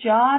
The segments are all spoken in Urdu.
4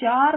4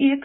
1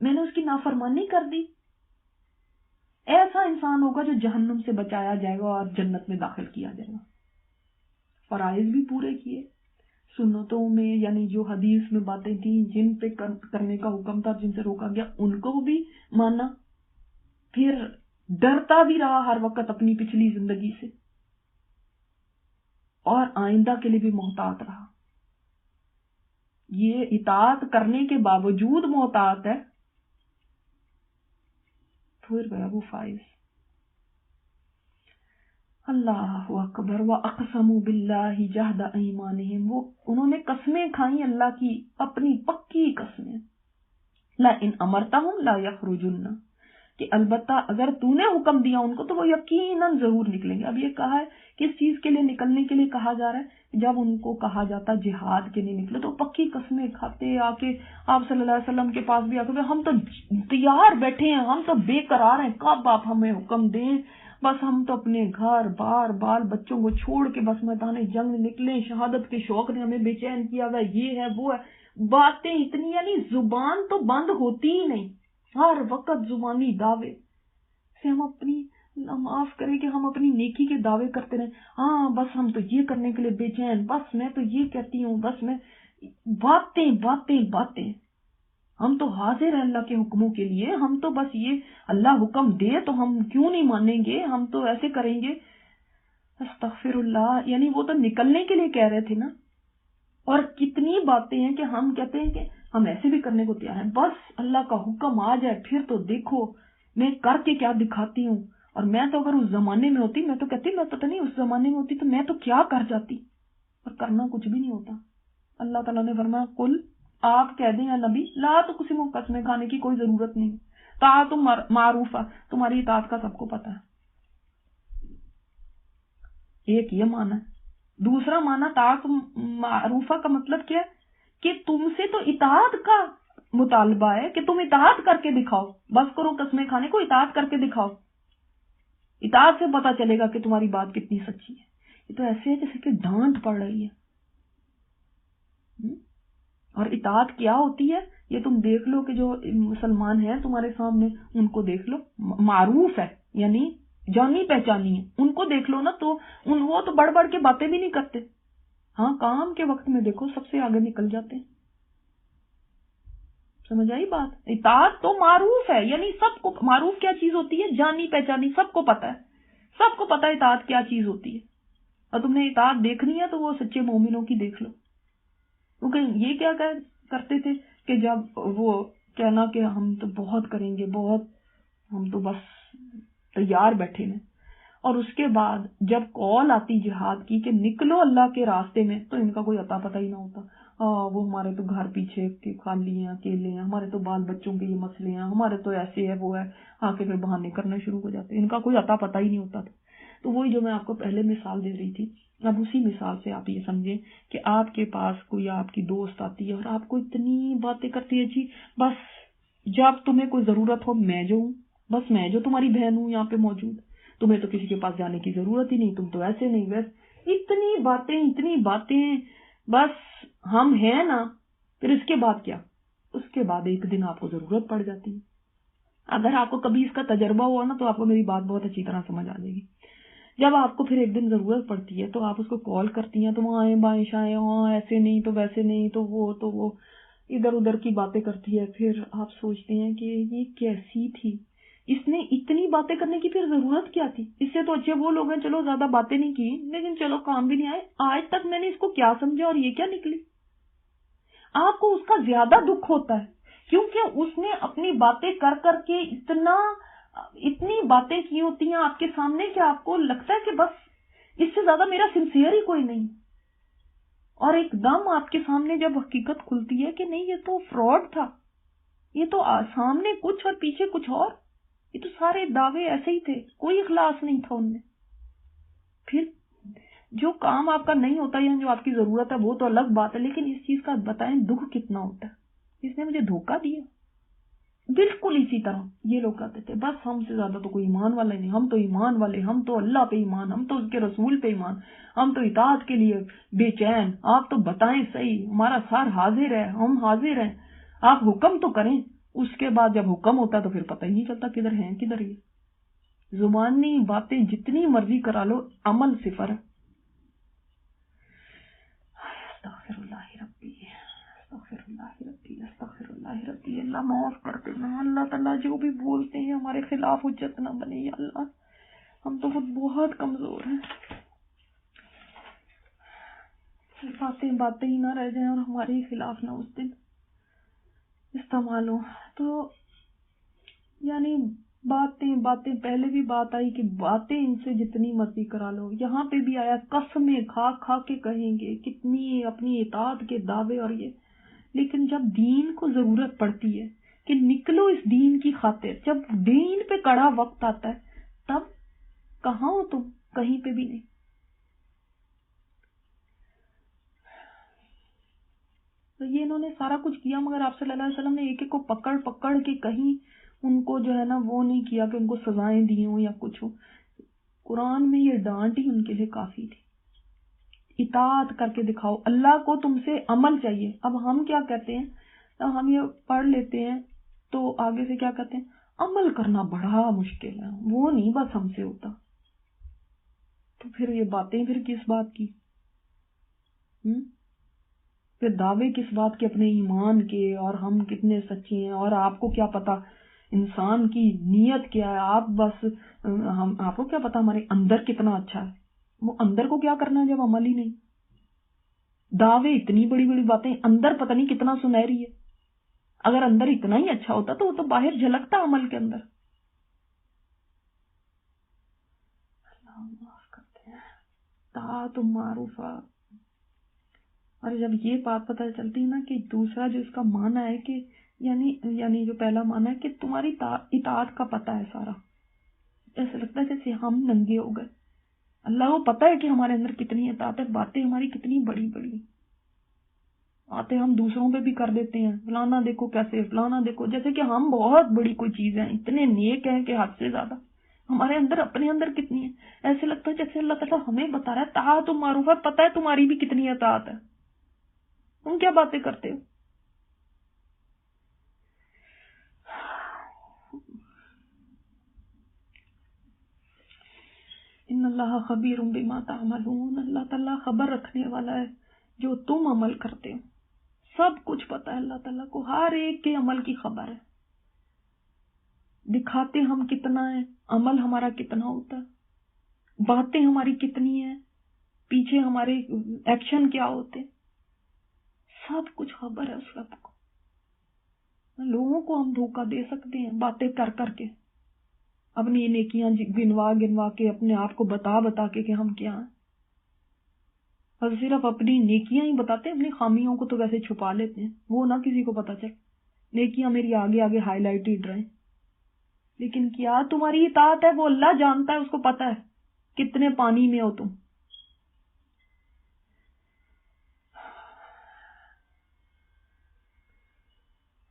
میں نے اس کی نافرمانی کر دی. ایسا انسان ہوگا جو جہنم سے بچایا جائے گا اور جنت میں داخل کیا جائے گا. فرائض بھی پورے کیے, سنتوں میں یعنی جو حدیث میں باتیں تھیں جن پہ کرنے کا حکم تھا, جن سے روکا گیا, ان کو بھی مانا. پھر ڈرتا بھی رہا ہر وقت اپنی پچھلی زندگی سے, اور آئندہ کے لیے بھی محتاط رہا. یہ اطاعت کرنے کے باوجود محتاط ہے. پھر گیا وہ فائز. اللہ اکبر. وَأَقْسَمُوا بِاللَّهِ جَهْدَ أَيْمَانِهِمْ, وہ انہوں نے قسمیں کھائیں اللہ کی, اپنی پکی قسمیں. لَئِنْ أَمَرْتَهُمْ لَا يَخْرُجُنَّ, کہ البتہ اگر تو نے حکم دیا ان کو تو وہ یقیناً ضرور نکلیں گے. اب یہ کہا ہے کس چیز کے لیے نکلنے کے لیے کہا جا رہا ہے؟ جب ان کو کہا جاتا جہاد کے لیے نکلے تو پکی قسمیں کھاتے, آ کے آپ صلی اللہ علیہ وسلم کے پاس بھی آ کے ہم تو تیار بیٹھے ہیں, ہم تو بے قرار ہیں, کب آپ ہمیں حکم دیں, بس ہم تو اپنے گھر بار بال بچوں کو چھوڑ کے بس میدان جنگ نکلے, شہادت کے شوق نے ہمیں بے چین کیا ہوا, یہ ہے وہ ہے. باتیں اتنی, یعنی زبان تو بند ہوتی ہی نہیں, ہر وقت زبانی دعوے سے ہم اپنی, معاف کریں کہ ہم اپنی نیکی کے دعوے کرتے رہیں. ہاں بس ہم تو یہ کرنے کے لیے بے چین, بس میں تو یہ کہتی ہوں, بس میں باتیں باتیں باتیں. ہم تو حاضر ہیں اللہ کے حکموں کے لیے, ہم تو بس یہ اللہ حکم دے تو ہم کیوں نہیں مانیں گے, ہم تو ایسے کریں گے. استغفر اللہ. یعنی وہ تو نکلنے کے لیے کہہ رہے تھے نا. اور کتنی باتیں ہیں کہ ہم کہتے ہیں کہ ہم ایسے بھی کرنے کو تیار ہیں, بس اللہ کا حکم آ جائے پھر تو دیکھو میں کر کے کیا دکھاتی ہوں. اور میں تو اگر اس زمانے میں ہوتی, میں تو کہتی میں پتہ نہیں اس زمانے میں ہوتی تو میں تو کیا کر جاتی, اور کرنا کچھ بھی نہیں ہوتا. اللہ تعالیٰ نے فرمایا قل, آپ کہہ دیں یا نبی, لا تو کسی کو قسمیں کھانے کی کوئی ضرورت نہیں, طاعت معروفہ, تمہاری اطاعت کا سب کو پتا ہے. ایک یہ معنی ہے. دوسرا معنی طاعت معروفہ کا مطلب کیا ہے کہ تم سے تو اطاعت کا مطالبہ ہے کہ تم اطاعت کر کے دکھاؤ, بس کرو قسمیں کھانے کو, اطاعت کر کے دکھاؤ. اطاعت سے پتا چلے گا کہ تمہاری بات کتنی سچی ہے. یہ تو ایسے ہے جیسے کہ ڈانٹ پڑ رہی ہے. اور اطاعت کیا ہوتی ہے یہ تم دیکھ لو کہ جو مسلمان ہیں تمہارے سامنے ان کو دیکھ لو, معروف ہے یعنی جانی پہچانی ہے, ان کو دیکھ لو نا, تو وہ تو بڑھ بڑھ کے باتیں بھی نہیں کرتے. ہاں کام کے وقت میں دیکھو سب سے آگے نکل جاتے ہیں. سمجھ آئی بات؟ اطاعت تو معروف ہے, یعنی سب کو معروف کیا چیز ہوتی ہے, جانی پہچانی, سب کو پتا ہے, سب کو پتا ہے اطاعت کیا چیز ہوتی ہے. اور تم نے اطاعت دیکھنی ہے تو وہ سچے مومنوں کی دیکھ لو. کیونکہ یہ کیا کرتے تھے کہ جب وہ کہنا کہ ہم تو بہت کریں گے, بہت, ہم تو بس تیار بیٹھے ہیں, اور اس کے بعد جب کال آتی جہاد کی کہ نکلو اللہ کے راستے میں, تو ان کا کوئی عطا پتہ ہی نہ ہوتا. وہ ہمارے تو گھر پیچھے خالی ہیں, اکیلے ہیں, ہمارے تو بال بچوں کے یہ مسئلے ہیں, ہمارے تو ایسے ہے وہ ہے, آ کے پھر بہانے کرنا شروع ہو جاتے. ان کا کوئی عطا پتہ ہی نہیں ہوتا تھا. تو وہی جو میں آپ کو پہلے مثال دے رہی تھی, اب اسی مثال سے آپ یہ سمجھیں کہ آپ کے پاس کوئی آپ کی دوست آتی ہے اور آپ کو اتنی باتیں کرتی ہے, جی بس جب تمہیں کوئی ضرورت ہو میں جو ہوں, بس میں جو تمہاری بہن ہوں یہاں پہ موجود, تمہیں تو کسی کے پاس جانے کی ضرورت ہی نہیں, تم تو ایسے نہیں ویسے, اتنی باتیں, بس ہم ہیں نا. پھر اس کے بعد کیا, اس کے بعد ایک دن آپ کو ضرورت پڑ جاتی ہے. اگر آپ کو کبھی اس کا تجربہ ہوا نا تو آپ کو میری بات بہت اچھی طرح سمجھ آ جائے گی. جب آپ کو پھر ایک دن ضرورت پڑتی ہے تو آپ اس کو کال کرتی ہیں, تم آئیں بائیں شائیں, ہاں ایسے نہیں تو ویسے نہیں, تو وہ ادھر ادھر کی باتیں کرتی ہے. پھر آپ سوچتے ہیں کہ یہ کیسی تھی, اس نے اتنی باتیں کرنے کی پھر ضرورت کیا تھی. اس سے تو اچھے وہ لوگ ہیں چلو زیادہ باتیں نہیں کی لیکن چلو کام بھی نہیں آئے, آج تک میں نے اس کو کیا سمجھا اور یہ کیا نکلی. آپ کو اس کا زیادہ دکھ ہوتا ہے کیونکہ اس نے اپنی باتیں کر کر کے اتنی باتیں کی ہوتی ہیں آپ کے سامنے کہ آپ کو لگتا ہے کہ بس اس سے زیادہ میرا سنسیئر ہی کوئی نہیں. اور ایک دم آپ کے سامنے جب حقیقت کھلتی ہے کہ نہیں یہ تو فراڈ تھا, یہ تو سامنے کچھ اور پیچھے کچھ اور, یہ تو سارے دعوے ایسے ہی تھے, کوئی اخلاص نہیں تھا ان میں. پھر جو کام آپ کا نہیں ہوتا یا جو آپ کی ضرورت ہے وہ تو الگ بات ہے, لیکن اس چیز کا بتائیں دکھ کتنا ہوتا ہے, اس نے مجھے دھوکہ دیا. بالکل اسی طرح یہ لوگ کہتے تھے بس ہم سے زیادہ تو کوئی ایمان والا نہیں, ہم تو ایمان والے, ہم تو اللہ پہ ایمان, ہم تو اس کے رسول پہ ایمان, ہم تو اطاعت کے لیے بے چین, آپ تو بتائیں صحیح, ہمارا سر حاضر ہے, ہم حاضر ہیں, آپ حکم تو کریں. اس کے بعد جب حکم ہوتا ہے تو پھر پتہ ہی نہیں چلتا کدھر ہیں کدھر یہ. زبانی باتیں جتنی مرضی کرا لو، عمل صفر ہے. استغفر اللہ ربی، استغفر اللہ ربی، استغفر اللہ ربی. اللہ معاف کر دینا. اللہ تعالیٰ جو بھی بولتے ہیں ہمارے خلاف حجت نہ بنے یا اللہ. ہم تو خود بہت کمزور ہیں. باتیں ہی نہ رہ جائیں اور ہمارے ہی خلاف نہ اس دن استعمال ہو. تو یعنی باتیں پہلے بھی بات آئی کہ باتیں ان سے جتنی مرضی کرا لو. یہاں پہ بھی آیا قسمیں کھا کھا کے کہیں گے کتنی اپنی اطاعت کے دعوے اور یہ. لیکن جب دین کو ضرورت پڑتی ہے کہ نکلو اس دین کی خاطر، جب دین پہ کڑا وقت آتا ہے تب کہاں ہو تم؟ کہیں پہ بھی نہیں. تو یہ انہوں نے سارا کچھ کیا مگر آپ صلی اللہ علیہ وسلم نے ایک ایک کو پکڑ پکڑ کے کہیں ان کو جو ہے نا وہ نہیں کیا کہ ان کو سزائیں دی ہوں یا کچھ ہو. قرآن میں یہ ڈانٹ ہی ان کے لیے کافی تھی. اطاعت کر کے دکھاؤ. اللہ کو تم سے عمل چاہیے. اب ہم کیا کہتے ہیں، ہم یہ پڑھ لیتے ہیں تو آگے سے کیا کہتے ہیں، عمل کرنا بڑا مشکل ہے، وہ نہیں بس ہم سے ہوتا. تو پھر یہ باتیں پھر کس بات کی، پھر دعوے کس بات کے اپنے ایمان کے اور ہم کتنے سچے ہیں. اور آپ کو کیا پتا انسان کی نیت کیا ہے. آپ بس آپ کو کیا پتا ہمارے اندر کتنا اچھا ہے. وہ اندر کو کیا کرنا ہے جب عمل ہی نہیں. دعوے اتنی بڑی بڑی باتیں، اندر پتہ نہیں کتنا سنہری ہے. اگر اندر اتنا ہی اچھا ہوتا تو وہ تو باہر جھلکتا عمل کے اندر. اللہ معاف کرتے ہیں. طاعت معروفہ. اور جب یہ بات پتہ چلتی ہے نا کہ دوسرا جو اس کا معنی ہے کہ یعنی جو پہلا معنی ہے کہ تمہاری اطاعت کا پتہ ہے سارا، ایسا لگتا ہے جیسے ہم ننگے ہو گئے. اللہ کو پتہ ہے کہ ہمارے اندر کتنی اطاعت ہے، باتیں ہماری کتنی بڑی بڑی آتے ہم دوسروں پہ بھی کر دیتے ہیں. فلانا دیکھو کیسے، فلانا دیکھو، جیسے کہ ہم بہت بڑی کوئی چیز ہے، اتنے نیک ہیں کہ حد سے زیادہ. ہمارے اندر اپنے اندر کتنی ہے. ایسے لگتا ہے جیسے اللہ تعالیٰ ہمیں بتا رہا ہے طاعت معروف ہے، پتہ ہے تمہاری بھی کتنی اطاعت ہے، تم کیا باتیں کرتے ہو. ان اللہ خبیر بما تعملون. اللہ تعالیٰ خبر رکھنے والا ہے جو تم عمل کرتے ہو. سب کچھ پتا ہے اللہ تعالیٰ کو، ہر ایک کے عمل کی خبر ہے. دکھاتے ہم کتنا ہے، عمل ہمارا کتنا ہوتا ہے، باتیں ہماری کتنی ہیں، پیچھے ہمارے ایکشن کیا ہوتے، سب کچھ خبر ہے اس رب کو. لوگوں کو ہم دھوکہ دے سکتے ہیں باتیں کر کر کے، اپنی نیکیاں گنوا کے اپنے آپ کو بتا کے کہ ہم کیا ہیں. اور صرف اپنی نیکیاں ہی بتاتے ہیں، اپنی خامیوں کو تو ویسے چھپا لیتے ہیں، وہ نہ کسی کو پتا چل. نیکیاں میری آگے آگے ہائی لائٹڈ رہیں، لیکن کیا تمہاری اطاعت ہے وہ اللہ جانتا ہے، اس کو پتا ہے کتنے پانی میں ہو تم.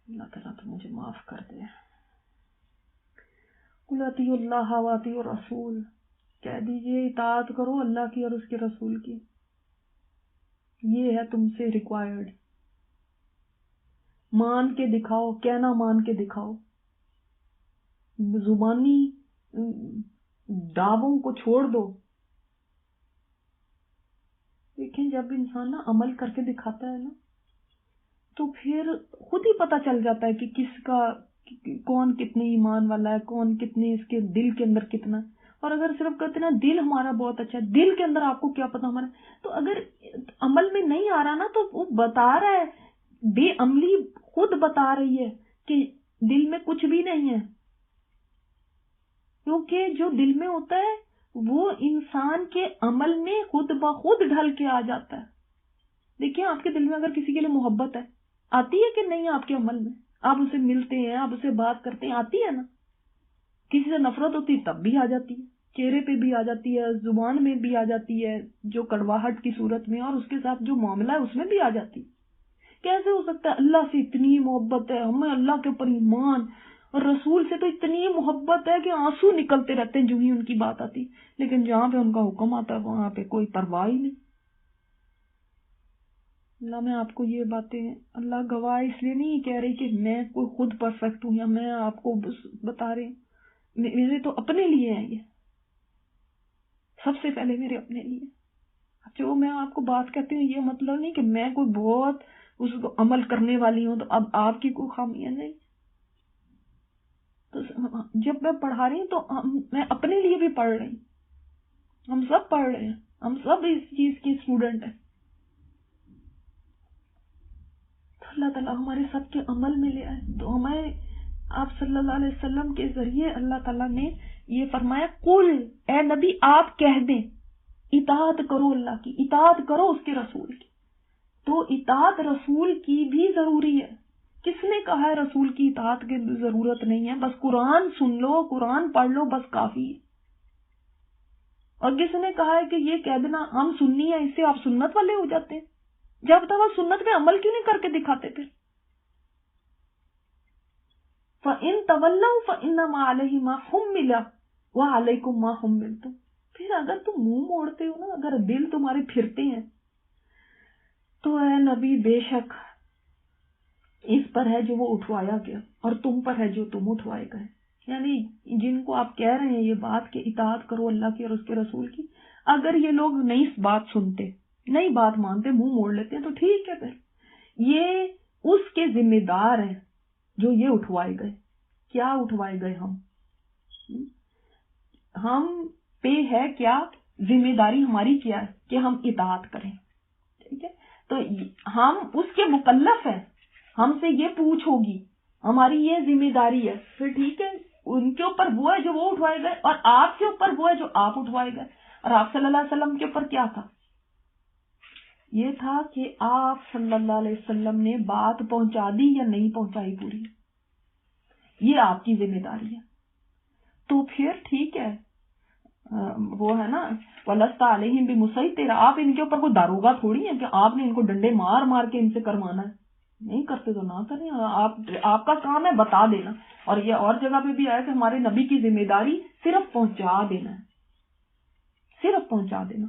اللہ تعالیٰ تو مجھے معاف کر دے. قل اطیعوا اللہ واطیعوا الرسول. کہہ دیجئے اطاعت کرو اللہ کی اور اس کے رسول کی، یہ ہے تم سے ریکوائرڈ. مان کے دکھاؤ، کہنا مان کے دکھاؤ. زبانی دعووں کو چھوڑ دو. دیکھیں جب انسان نا عمل کر کے دکھاتا ہے نا تو پھر خود ہی پتہ چل جاتا ہے کہ کس کا کون کتنے ایمان والا ہے، کون کتنے اس کے دل کے اندر کتنا. اور اگر صرف کہتے نا دل ہمارا بہت اچھا ہے، دل کے اندر آپ کو کیا پتا ہمارا. تو اگر عمل میں نہیں آ رہا نا تو وہ بتا رہا ہے، بے عملی خود بتا رہی ہے کہ دل میں کچھ بھی نہیں ہے. کیونکہ جو دل میں ہوتا ہے وہ انسان کے عمل میں خود بخود ڈھل کے آ جاتا ہے. دیکھیں آپ کے دل میں اگر کسی کے لیے محبت ہے، آتی ہے کہ نہیں آپ کے عمل میں؟ آپ اسے ملتے ہیں، آپ اسے بات کرتے ہیں، آتی ہے نا. کسی سے نفرت ہوتی تب بھی آ جاتی ہے، چہرے پہ بھی آ جاتی ہے، زبان میں بھی آ جاتی ہے جو کڑواہٹ کی صورت میں، اور اس کے ساتھ جو معاملہ ہے اس میں بھی آ جاتی ہے. کیسے ہو سکتا ہے؟ اللہ سے اتنی محبت ہے ہمیں، اللہ کے اوپر ایمان، اور رسول سے تو اتنی محبت ہے کہ آنسو نکلتے رہتے ہیں جو ہی ان کی بات آتی. لیکن جہاں پہ ان کا حکم آتا ہے وہاں پہ کوئی پرواہ ہی نہیں. اللہ میں آپ کو یہ باتیں اللہ گواہ اس لیے نہیں کہہ رہی کہ میں کوئی خود پرفیکٹ ہوں یا میں آپ کو بتا رہی ہوں، میرے تو اپنے لیے ہے، یہ سب سے پہلے میرے اپنے لیے۔ جو میں آپ کو بات کہتی ہوں یہ مطلب نہیں کہ میں کوئی بہت اس کو عمل کرنے والی ہوں تو اب آپ کی کوئی خامی ہے، نہیں۔ تو جب میں پڑھا رہی ہوں تو میں اپنے لیے بھی پڑھ رہی ہوں، ہم سب پڑھ رہے ہیں، ہم سب اس چیز کی اسٹوڈنٹ ہیں۔ تو اللہ تعالیٰ ہمارے سب کے عمل میں لے آئے۔ تو ہمیں آپ صلی اللہ علیہ وسلم کے ذریعے اللہ تعالیٰ نے یہ فرمایا، قل، اے نبی آپ کہہ دیں، اطاعت کرو اللہ کی، اطاعت کرو اس کے رسول کی۔ تو اطاعت رسول کی بھی ضروری ہے۔ کس نے کہا ہے رسول کی اطاعت کی ضرورت نہیں ہے، بس قرآن سن لو، قرآن پڑھ لو، بس کافی ہے۔ اور کس نے کہا ہے کہ یہ کہہ دینا ہم سنی ہیں، اس سے آپ سنت والے ہو جاتے ہیں؟ جب تک آپ سنت میں عمل کیوں نہیں کر کے دکھاتے پھر؟ فَإِن تَوَلَّوْا فَإِنَّمَا عَلَيْهِ مَا حُمِّلَ وَعَلَيْكُمْ مَا حُمِّلْتُمْ۔ پھر اگر تم منہ موڑتے ہو نا، اگر دل تمہارے پھرتے ہیں تو اے نبی بے شک اس پر ہے جو وہ اٹھوایا گیا اور تم پر ہے جو تم اٹھوائے گئے۔ یعنی جن کو آپ کہہ رہے ہیں یہ بات کہ اطاعت کرو اللہ کی اور اس کے رسول کی، اگر یہ لوگ نئی بات سنتے، نئی بات مانتے، منہ موڑ لیتے تو ٹھیک ہے، پھر یہ اس کے ذمہ دار ہیں جو یہ اٹھوائے گئے۔ کیا اٹھوائے گئے؟ ہم پہ ہے کیا ذمہ داری، ہماری کیا ہے کہ ہم اطاعت کریں، ٹھیک ہے؟ تو ہم اس کے مکلف ہیں، ہم سے یہ پوچھ ہوگی، ہماری یہ ذمہ داری ہے، پھر ٹھیک ہے ان کے اوپر وہ ہے جو وہ اٹھوائے گئے اور آپ کے اوپر وہ ہے جو آپ اٹھوائے گئے۔ اور آپ صلی اللہ علیہ وسلم کے اوپر کیا تھا؟ یہ تھا کہ آپ صلی اللہ علیہ وسلم نے بات پہنچا دی یا نہیں پہنچائی پوری، یہ آپ کی ذمہ داری ہے۔ تو پھر ٹھیک ہے، وہ ہے نا وَلَسْتَ عَلَيْهِمْ بِمُسَيْطِرٍ، آپ ان کے اوپر کوئی داروغہ تھوڑی ہے کہ آپ نے ان کو ڈنڈے مار مار کے ان سے کروانا ہے۔ نہیں کرتے تو نہ کریں، آپ کا کام ہے بتا دینا۔ اور یہ اور جگہ پہ بھی آیا کہ ہمارے نبی کی ذمہ داری صرف پہنچا دینا ہے، صرف پہنچا دینا۔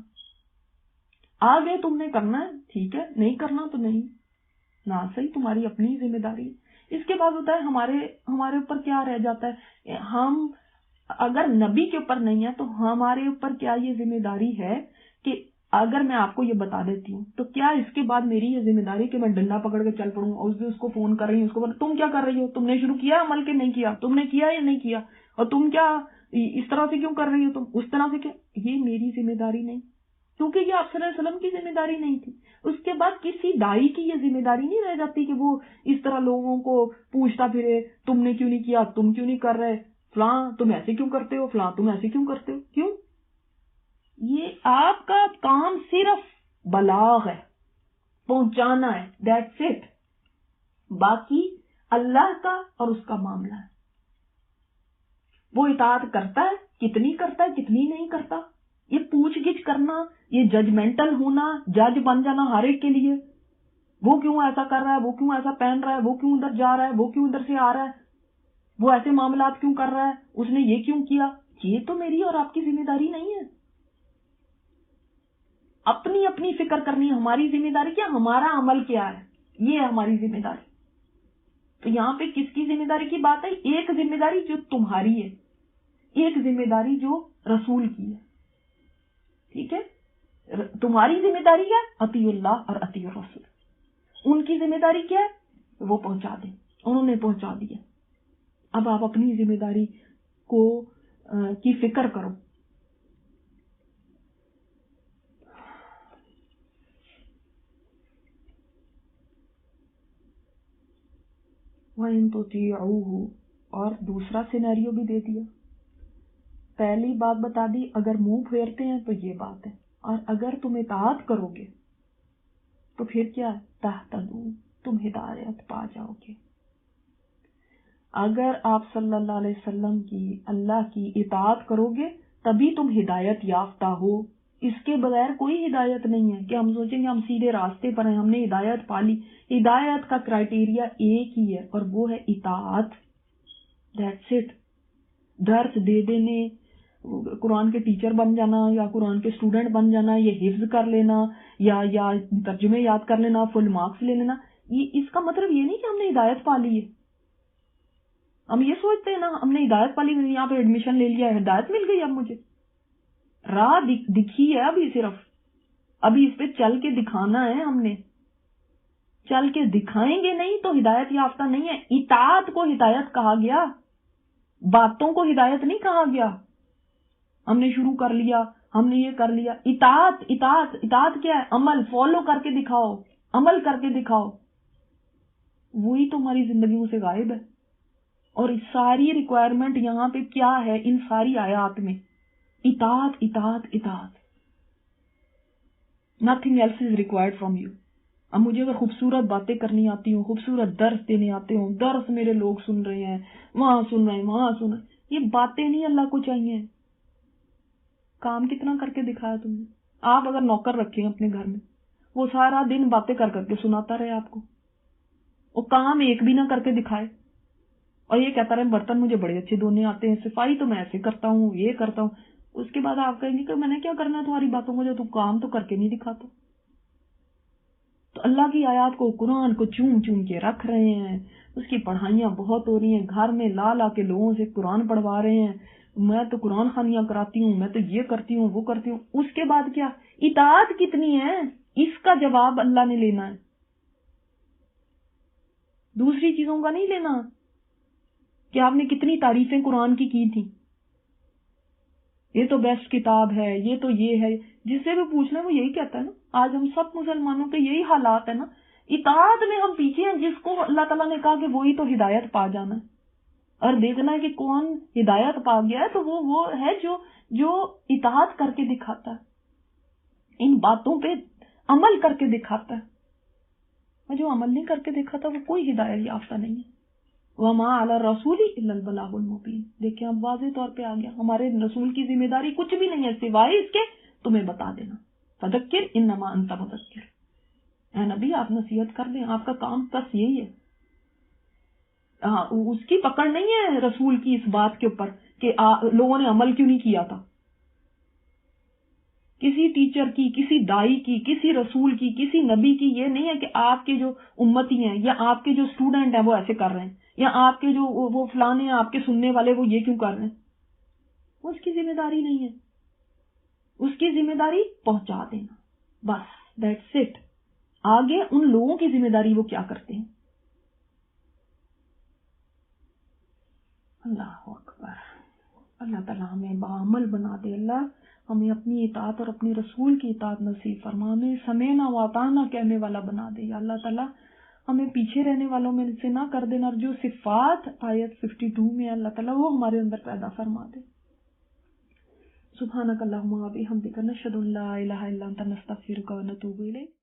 آگے تم نے کرنا ہے ٹھیک ہے، نہیں کرنا تو نہیں، نہ صحیح، تمہاری اپنی ذمہ داری۔ اس کے بعد ہوتا ہے ہمارے اوپر کیا رہ جاتا ہے، ہم اگر نبی کے اوپر نہیں ہے تو ہمارے اوپر کیا یہ ذمہ داری ہے کہ اگر میں آپ کو یہ بتا دیتی ہوں تو کیا اس کے بعد میری یہ ذمہ داری کہ میں ڈنڈا پکڑ کے چل پڑوں اور اس کو فون کر رہی ہوں، اس کو تم کیا کر رہی ہو، تم نے شروع کیا عمل کے نہیں کیا، تم نے کیا یا نہیں کیا، اور تم کیا اس طرح سے کیوں کر رہی ہو، تم اس طرح سے کیا، یہ میری ذمہ داری نہیں، کیونکہ یہ آپ صلی اللہ علیہ وسلم کی ذمہ داری نہیں تھی۔ اس کے بعد کسی دائی کی یہ ذمہ داری نہیں رہ جاتی کہ وہ اس طرح لوگوں کو پوچھتا پھرے تم نے کیوں نہیں کیا، تم کیوں نہیں کر رہے، فلاں تم ایسے کیوں کرتے ہو، فلاں تم ایسے کیوں کرتے ہو، کیوں؟ یہ آپ کا کام صرف بلاغ ہے، پہنچانا ہے، دیٹس اٹ۔ باقی اللہ کا اور اس کا معاملہ ہے، وہ اطاعت کرتا ہے، کتنی کرتا ہے کتنی نہیں کرتا، یہ پوچھ گچھ کرنا، یہ ججمنٹل ہونا، جج بن جانا ہر ایک کے لیے، وہ کیوں ایسا کر رہا ہے، وہ کیوں ایسا پہن رہا ہے، وہ کیوں ادھر جا رہا ہے، وہ کیوں ادھر سے آ رہا ہے، وہ ایسے معاملات کیوں کر رہا ہے، اس نے یہ کیوں کیا، یہ تو میری اور آپ کی ذمہ داری نہیں ہے۔ اپنی اپنی فکر کرنی، ہماری ذمہ داری کیا، ہمارا عمل کیا ہے، یہ ہے ہماری ذمہ داری۔ تو یہاں پہ کس کی ذمہ داری کی بات ہے؟ ایک ذمہ داری جو تمہاری ہے، ایک ذمہ داری جو رسول کی ہے، ٹھیک ہے؟ تمہاری ذمہ داری کیا؟ اطیع اللہ اور اطیع الرسول۔ ان کی ذمہ داری کیا ہے؟ وہ پہنچا دیں، انہوں نے پہنچا دیا۔ اب آپ اپنی ذمہ داری کو کی فکر کرو۔ وَإِن تُطِيعُوهُ، اور دوسرا سینیریو بھی دے دیا۔ پہلی بات بتا دی، اگر منہ پھیرتے ہیں تو یہ بات ہے، اور اگر تم اطاعت کرو گے تو پھر کیا ہے؟ تہتدوا، تم ہدایت پا جاؤ گے۔ اگر آپ صلی اللہ علیہ وسلم کی، اللہ کی اطاعت کرو گے تبھی تم ہدایت یافتہ ہو، اس کے بغیر کوئی ہدایت نہیں ہے کہ ہم سوچیں گے ہم سیدھے راستے پر ہیں، ہم نے ہدایت پا لی۔ ہدایت کا کرائٹیریا ایک ہی ہے اور وہ ہے اطاعت، دیٹس اٹ۔ درس دے دینے، قرآن کے ٹیچر بن جانا یا قرآن کے اسٹوڈنٹ بن جانا، یہ حفظ کر لینا یا ترجمے یاد کر لینا، فل مارکس لے لینا، یہ اس کا مطلب یہ نہیں کہ ہم نے ہدایت پا لی ہے. ہم یہ سوچتے ہیں نا ہم نے ہدایت پا لی، یہاں پہ ایڈمیشن لے لیا، ہدایت مل گئی، اب مجھے راہ دکھی ہے، ابھی اس پہ چل کے دکھانا ہے. ہم نے چل کے دکھائیں گے نہیں تو ہدایت یافتہ نہیں ہے. اطاعت کو ہدایت کہا گیا، باتوں کو ہدایت نہیں کہا گیا. ہم نے شروع کر لیا، ہم نے یہ کر لیا. اطاعت کیا ہے؟ عمل، فالو کر کے دکھاؤ، عمل کر کے دکھاؤ. وہی تو ہماری زندگیوں سے غائب ہے. اور ساری ریکوائرمنٹ یہاں پہ کیا ہے ان ساری آیات میں؟ اطاعت، اطاعت، اطاعت. Nothing else is required from you. اب مجھے اگر خوبصورت باتیں کرنی آتی ہوں، خوبصورت درس دینے آتے ہوں، درس میرے لوگ سن رہے ہیں، وہاں سن رہے ہیں، وہاں سن رہے ہیں، یہ باتیں نہیں اللہ کو چاہیے. کام کتنا کر کے دکھایا تم نے؟ آپ اگر نوکر رکھیں اپنے گھر میں، وہ سارا دن باتیں کر کر کے سناتا رہے آپ کو، وہ کام ایک بھی نہ کر کے دکھائے، اور یہ کہتا رہے برتن مجھے بڑے اچھے دھونے آتے ہیں، صفائی تو میں ایسے کرتا ہوں، یہ کرتا ہوں. اس کے بعد آپ کہیں گے کہ میں نے کیا کرنا ہے تمہاری باتوں کو، جو تم کام تو کر کے نہیں دکھاتا. تو اللہ کی آیات کو، قرآن کو چوم چوم کے رکھ رہے ہیں، اس کی پڑھائیاں بہت ہو رہی ہیں، گھر میں لا لا کے لوگوں سے قرآن پڑھوا رہے ہیں، میں تو قرآن خوانیاں کراتی ہوں، میں تو یہ کرتی ہوں، وہ کرتی ہوں. اس کے بعد کیا؟ اطاعت کتنی ہے اس کا جواب اللہ نے لینا ہے، دوسری چیزوں کا نہیں لینا کہ آپ نے کتنی تعریفیں قرآن کی تھی، یہ تو بیسٹ کتاب ہے، یہ ہے. جس سے بھی پوچھ لیں وہ یہی کہتا ہے نا. آج ہم سب مسلمانوں کے یہی حالات ہے نا، اطاعت میں ہم پیچھے ہیں. جس کو اللہ تعالیٰ نے کہا کہ وہی تو ہدایت پا جانا ہے، اور دیکھنا ہے کہ کون ہدایت پا گیا ہے، تو وہ ہے جو اطاعت کر کے دکھاتا ہے، ان باتوں پہ عمل کر کے دکھاتا ہے. اور جو عمل نہیں کر کے دکھاتا وہ کوئی ہدایت یافتہ نہیں ہے. وَمَا عَلَى الرَّسُولِ إِلَّا الْبَلَاغُ الْمُبِينُ. دیکھیں اب واضح طور پہ آ گیا، ہمارے رسول کی ذمہ داری کچھ بھی نہیں ہے سوائے اس کے تمہیں بتا دینا. فَذَكِّرْ إِنَّمَا أَنْتَ مُذَكِّرٌ. اے نبی آپ نصیحت کر دیں، آپ کا کام بس یہی ہے. اس کی پکڑ نہیں ہے رسول کی اس بات کے اوپر کہ لوگوں نے عمل کیوں نہیں کیا تھا. کسی ٹیچر کی، کسی دائی کی، کسی رسول کی، کسی نبی کی یہ نہیں ہے کہ آپ کے جو امتی ہیں یا آپ کے جو اسٹوڈنٹ ہیں وہ ایسے کر رہے ہیں، یا آپ کے جو وہ فلانے ہیں آپ کے سننے والے وہ یہ کیوں کر رہے ہیں. وہ اس کی ذمہ داری نہیں ہے. اس کی ذمہ داری پہنچا دینا، بس دیٹس اٹ. آگے ان لوگوں کی ذمہ داری وہ کیا کرتے ہیں. اللہ اکبر. اللہ تعالیٰ ہمیں بعمل بنا دے. اللہ ہمیں اپنی اطاعت اور اپنی رسول کی اطاعت نصیب فرما، ہمیں سمینا واطعنا کہنے والا بنا دے. یا اللہ تعالیٰ ہمیں پیچھے رہنے والوں میں سے نہ کر دینا، اور جو صفات آیت 52 میں اللہ تعالیٰ وہ ہمارے اندر پیدا فرما دے. سبحانک اللہم و بحمدک نشہد ان لا الہ الا انت نستغفرک و نتوب الیک.